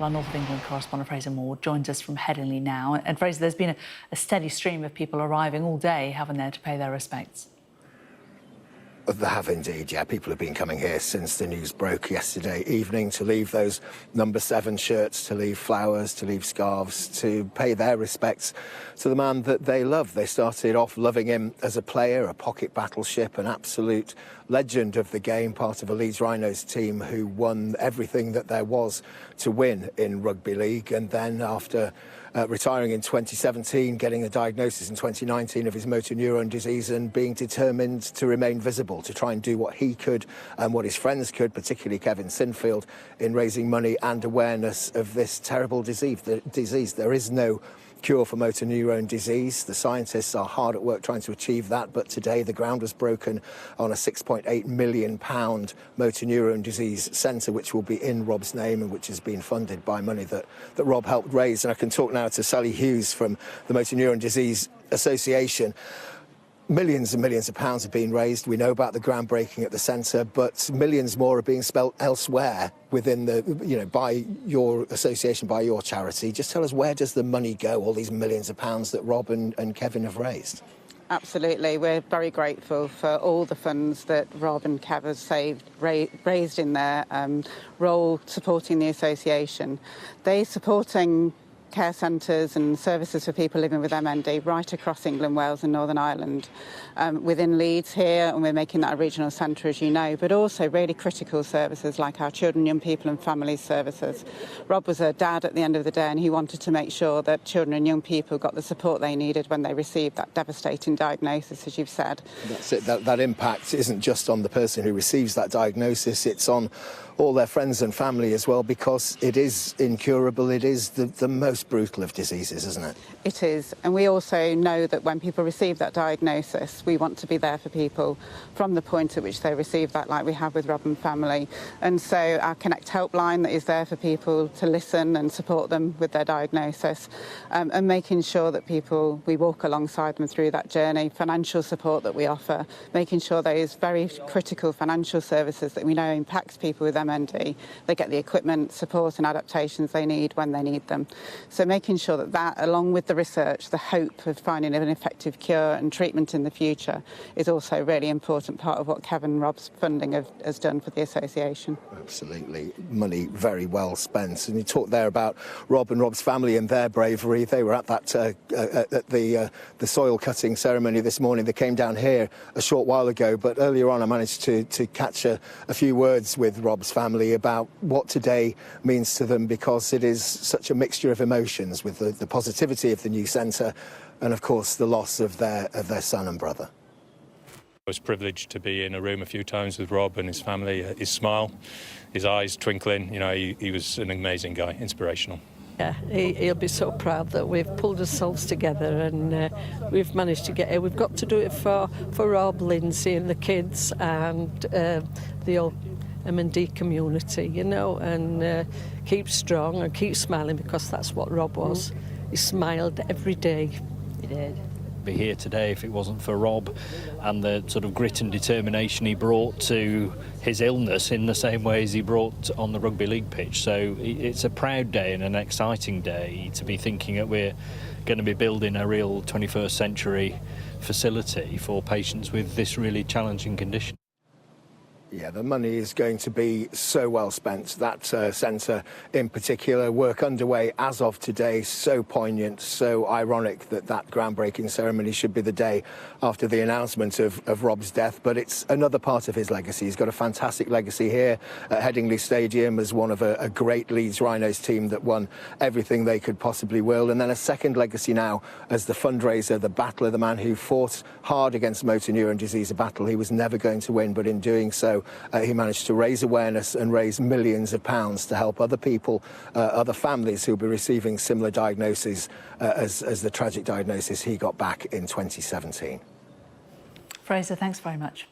Our North of England correspondent Fraser Moore joins us from Headingley now. And Fraser, there's been a steady stream of people arriving all day, haven't there, to pay their respects? They have indeed, yeah. People have been coming here since the news broke yesterday evening to leave those number 7 shirts, to leave flowers, to leave scarves, to pay their respects to the man that they love. They started off loving him as a player, a pocket battleship, an absolute legend of the game, part of a Leeds Rhinos team who won everything that there was to win in rugby league. And then after retiring in 2017, getting a diagnosis in 2019 of his motor neuron disease and being determined to remain visible, to try and do what he could and what his friends could, particularly Kevin Sinfield, in raising money and awareness of this terrible disease. There is no cure for motor neuron disease. The scientists are hard at work trying to achieve that, but today the ground was broken on a £6.8 million motor neuron disease centre, which will be in Rob's name and which has been funded by money that Rob helped raise. And I can talk now to Sally Hughes from the Motor Neuron Disease Association. Millions and millions of pounds have been raised. We know about the groundbreaking at the centre, but millions more are being spent elsewhere within the, by your association, by your charity. Just tell us, where does the money go, all these millions of pounds that Rob and Kevin have raised? Absolutely. We're very grateful for all the funds that Rob and Kev have raised in their role supporting the association. They're supporting care centres and services for people living with MND right across England, Wales and Northern Ireland. Within Leeds here, and we're making that a regional centre, as you know, but also really critical services like our children, young people and families services. Rob was a dad at the end of the day, and he wanted to make sure that children and young people got the support they needed when they received that devastating diagnosis, as you've said. That's it. That impact isn't just on the person who receives that diagnosis, it's on all their friends and family as well, because it is incurable. It is the most brutal of diseases, isn't it? It is. And we also know that when people receive that diagnosis, we want to be there for people from the point at which they receive that, like we have with Rob and family. And so our Connect helpline that is there for people to listen and support them with their diagnosis, and making sure that we walk alongside them through that journey, financial support that we offer, making sure those very critical financial services that we know impacts people with MND, they get the equipment, support and adaptations they need when they need them. So making sure that along with the research, the hope of finding an effective cure and treatment in the future, is also a really important part of what Kevin and Rob's funding has done for the association. Absolutely. Money very well spent. And you talked there about Rob and Rob's family and their bravery. They were at that at the soil cutting ceremony this morning. They came down here a short while ago, but earlier on I managed to catch a few words with Rob's family about what today means to them, because it is such a mixture of emotions, with the positivity of the new centre and of course the loss of their son and brother. I was privileged to be in a room a few times with Rob and his family. His smile, his eyes twinkling, he was an amazing guy, inspirational. Yeah, he'll be so proud that we've pulled ourselves together and we've managed to get here. We've got to do it for Rob, Lindsay and the kids and the old M&D community, and keep strong and keep smiling, because that's what Rob was. He smiled every day. He did. Be here today if it wasn't for Rob and the sort of grit and determination he brought to his illness in the same way as he brought on the rugby league pitch. So it's a proud day and an exciting day to be thinking that we're going to be building a real 21st century facility for patients with this really challenging condition. Yeah, the money is going to be so well spent. That centre in particular, work underway as of today, so poignant, so ironic that groundbreaking ceremony should be the day after the announcement of Rob's death. But it's another part of his legacy. He's got a fantastic legacy here at Headingley Stadium as one of a great Leeds Rhinos team that won everything they could possibly will. And then a second legacy now as the fundraiser, the battler, the man who fought hard against motor neuron disease, a battle he was never going to win, but in doing so, he managed to raise awareness and raise millions of pounds to help other people, other families who will be receiving similar diagnoses as the tragic diagnosis he got back in 2017. Fraser, thanks very much.